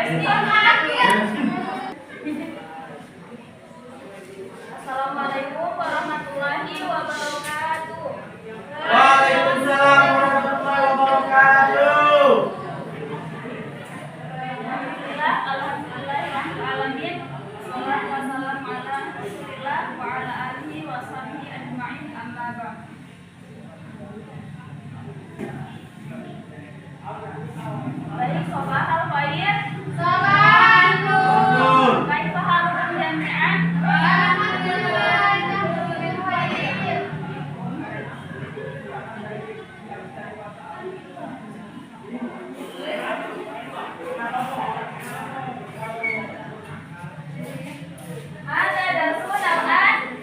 Assalamualaikum warahmatullahi wabarakatuh. Waalaikumsalam warahmatullahi wabarakatuh. Alhamdulillahirrahmanirrahim. Wassalatu wassalamu ala Rasulillah wa ala alihi wa sahbihi ajma'in, amma ba'd. Baik, sabahal khair. Sabahal nur. Kaifa halukum jami'an? Ada darsun al-an.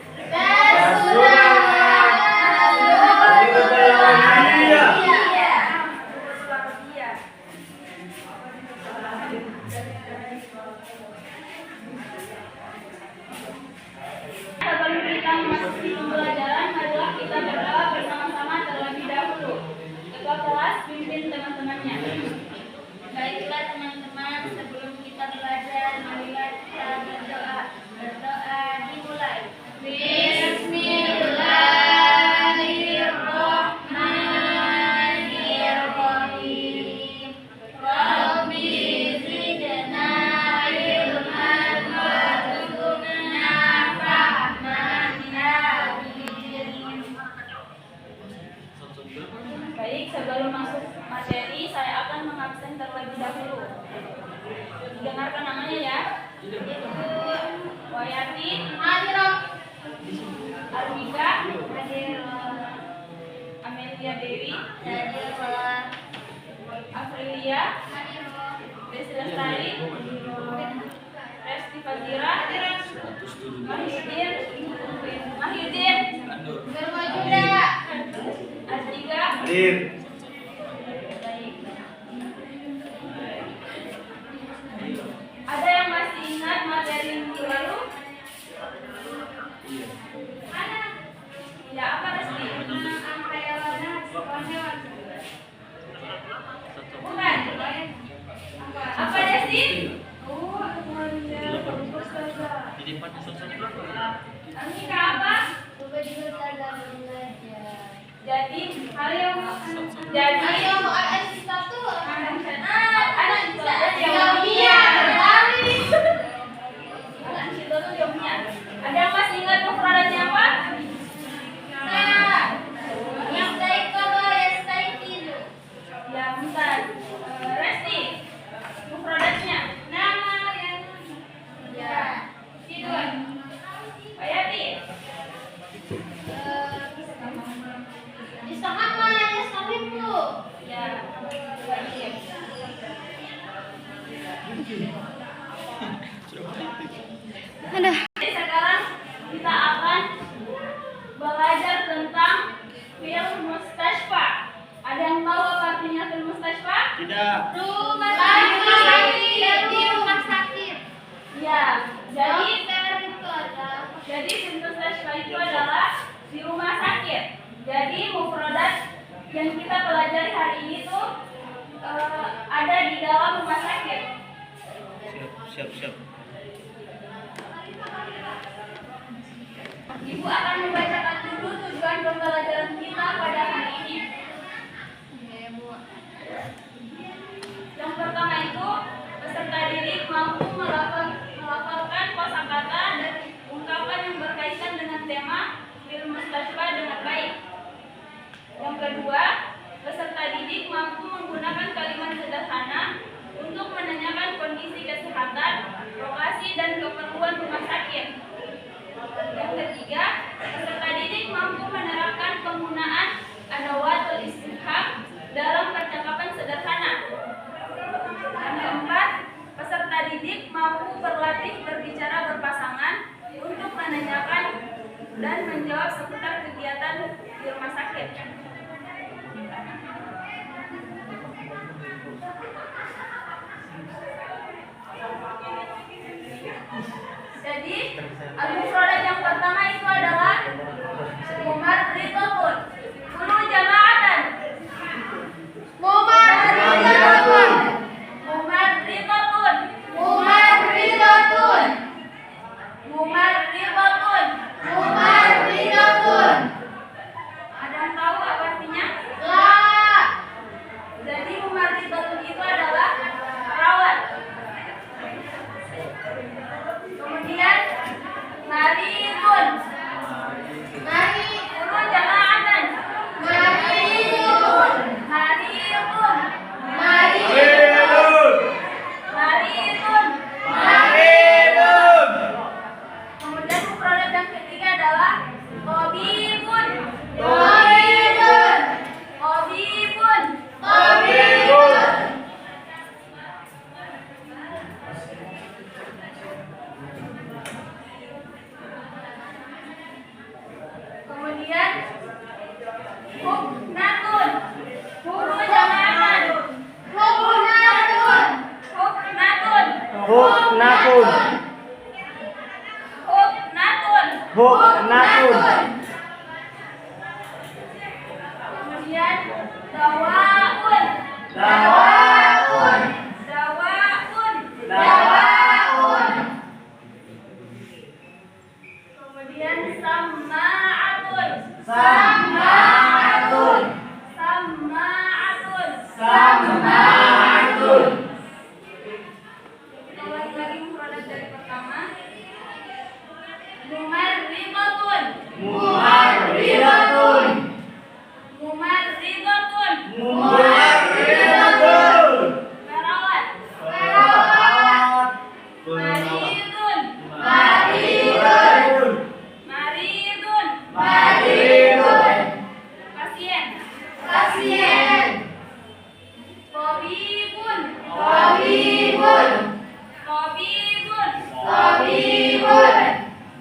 Sebelum kita memasuki pembelajaran, marilah kita berdoa bersama-sama terlebih dahulu. Ketua kelas pimpin teman-temannya. Baiklah teman-teman, sebelum kita belajar, marilah kita berdoa. Berdoa dimulai. Bismillahirrahmanirrahim. Rabbi zidna ilman warzuqna fahman ya din. Baik, sebelum masuk materi, saya akan mengabsen terlebih dahulu. Dengarkan namanya ya. Wayati, Alwika, Amelia Dewi, Afrilia, Desi Lestari, Resti Fazira, Mahyudin, Azdiga. Ada yang masih ingat materi minggu lalu? Ada? Ya, apa Resti? Bukan? Apa Resti? Anika apa? Jadi ada yang masih ingat mufradatnya apa? Ya, bentar. Resti, mufradatnya. Ya. Tidur. Ayati. Ya. Jadi sekarang kita akan belajar tentang fil mustashfa. Ada yang tahu apa artinya fil mustashfa? Tidak. Rumah sakit. Ya. Jadi fil mustashfa itu adalah di rumah sakit. Jadi mufradat yang kita pelajari hari ini tuh ada di dalam rumah sakit. Siap. Ibu akan membacakan dulu tujuan pembelajaran kita pada hari ini. Yang pertama itu, peserta didik mampu melafalkan kosakata dan ungkapan yang berkaitan dengan tema fil mustashfa dengan baik. Yang kedua, peserta didik mampu menggunakan kalimat sederhana untuk menanyakan kondisi kesehatan, lokasi dan keperluan rumah sakit. Yang ketiga, peserta didik mampu menerapkan penggunaan adawatul istifham dalam percakapan sederhana. Yang keempat, peserta didik mampu berlatih berbicara berpasangan untuk menanyakan dan menjawab seputar kegiatan di rumah sakit. Jadi, al-mufradat yang pertama itu adalah mumarridatun. Kulu jama'atan. Mumarridatun. Huknatun. Kemudian dawaun. Dawaun. Dawaun. Dawaun. Kemudian sama'atun. Sama'atun. Sama'atun. Sama'atun. Kita ulangi lagi mufradat dari pertama. Mumarridatun. Mumarridatun. Mumarridatun. Mumarridatun. Merawat. Perawat. Maridun. Maridun. Maridun. Maridun. Pasien. Pasien. Tabibun. Tabibun. Tabibun. Tabibun.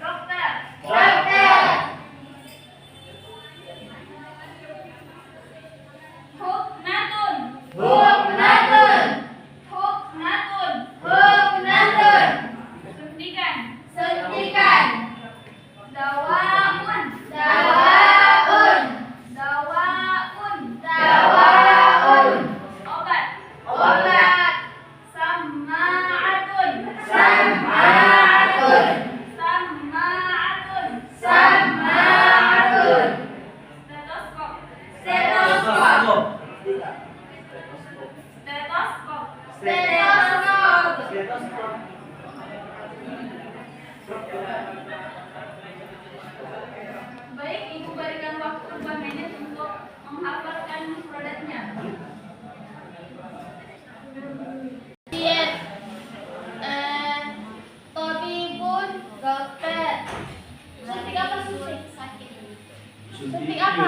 Dokter. Dokter. Huknatun. Huknatun. Huknatun. Huknatun. Suntikan. Suntikan. Dawaun. Dawaun. Dawaun. Dawaun. Obat. Obat. Sama'atun. Sama'atun. Sama'atun. Sama'atun. Stetoskop. Stetoskop. Stetoskop. Stetoskop. Baik, Ibu berikan waktu 2 menit untuk menghafalkan mufradatnya. Tabibun, dokter. Suntik apa suntik? Sakit. Suntik apa?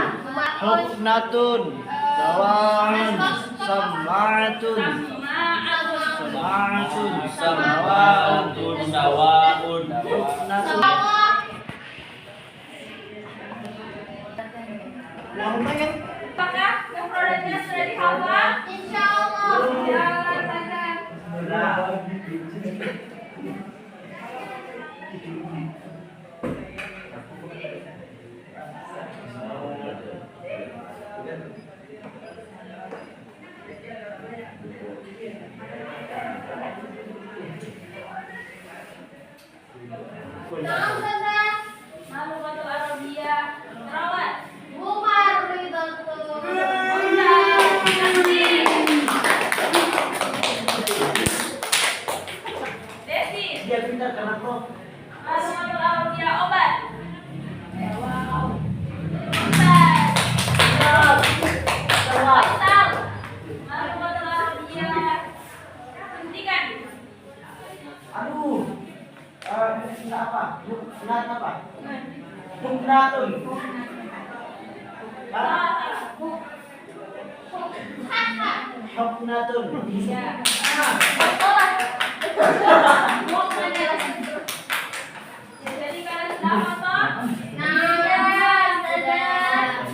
Huknatun. Dawaun. Sama'atun. Sama'atun. Sama'atun. Sama'atun. Dawaun. Huknatun. Apakah mufradatnya sudah dihafal? Insya Allah. Ya, rasakan. Nah, Ustazah. Malukatul Arabiyah. Perawat. Mumarridatun. Desi. Dia pintar karena kok. Malukatul Arabiyah. Obat. Obat. Malukatul Arabiyah. Suntikan. Aduh. Huknat apa? Huknat apa? Huknatun. Huknatun. Ya. Jadi kalian sudah hafal? Nah, Ustazah.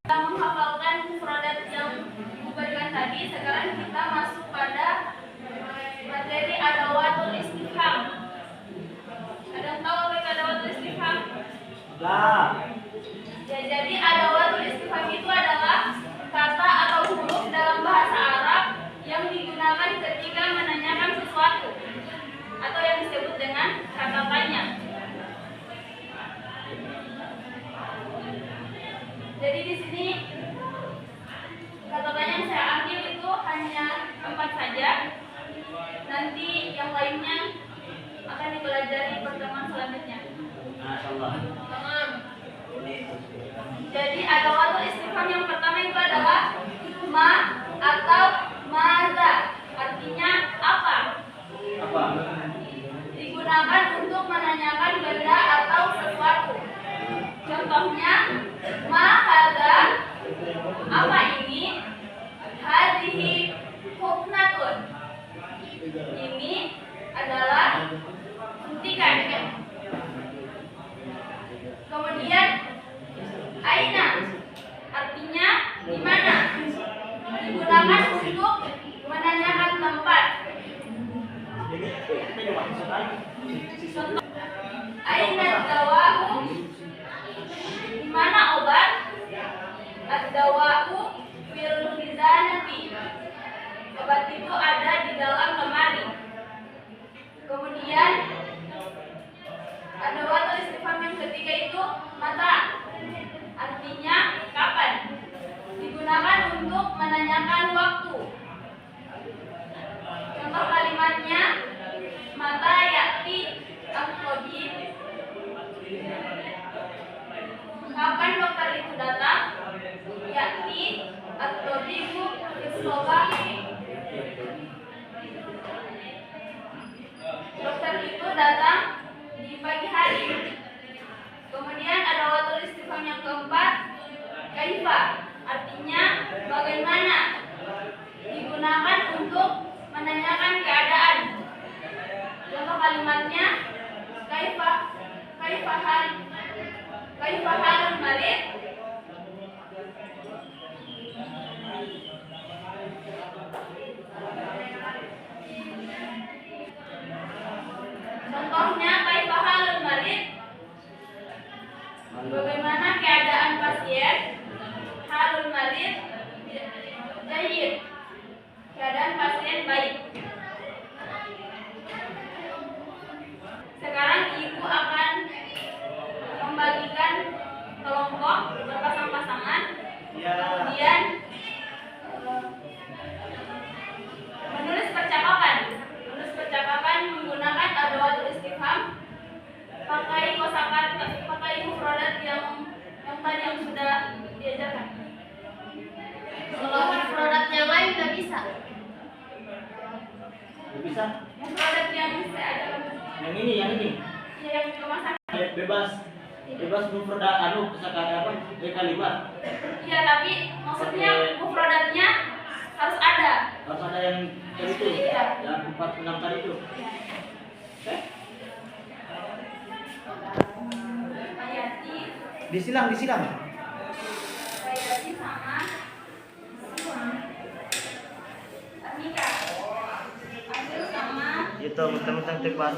Kita menghafalkan mufradat yang diberikan tadi. Sekarang kita masuk pada materi adawatul istifham. Ada yang tahu apa itu adawatul istifham? Lah. Ya, jadi adawatul istifham itu adalah kata atau huruf dalam bahasa Arab yang digunakan ketika menanyakan sesuatu atau yang disebut dengan kata tanya. Jadi di sini kata tanya yang saya ambil itu hanya 4 saja. Nanti yang lainnya akan dipelajari pertemuan selanjutnya. Masyaallah. Jadi adawatul istifham yang pertama itu adalah ma atau maza. Artinya apa? Apa? Digunakan untuk menanyakan benda atau sesuatu. Contohnya ma hadza, apa ini? Hadhihi huknatun. Ini adalah suntikan. Kemudian aina, artinya di mana? Digunakan untuk Jadi ibu ke sekolah. Dokter itu datang di pagi hari. Kemudian ada watul istifham yang keempat, kaifa, artinya bagaimana, digunakan untuk menanyakan keadaan. Contoh kalimatnya, kaifa halul marid. Contohnya kaifa halul marid, bagaimana keadaan pasien. Halul marid jayyid, keadaan pasien baik. Sekarang ibu akan membagikan kelompok berpasang-pasangan. Ya. Kemudian menulis percakapan. Menulis percakapan menggunakan adawatul istifham. Pakai kosakata, pakai mufradat yang tadi yang sudah diajarkan. Kalau produk yang lain nggak bisa. Nggak bisa. Mufradat yang saya ajarkan. Yang ini. Ya, yang kemasan. Bebas mufradat kosakata apa? Kalimat. Iya, tapi maksudnya mufradatnya harus ada. Harus ada yang tadi itu. Iya. Yang 4 6 tadi itu. Oke? Hayati, Disilang. Hayati sama Anika. Adil sama Itu mentang-mentang tepat.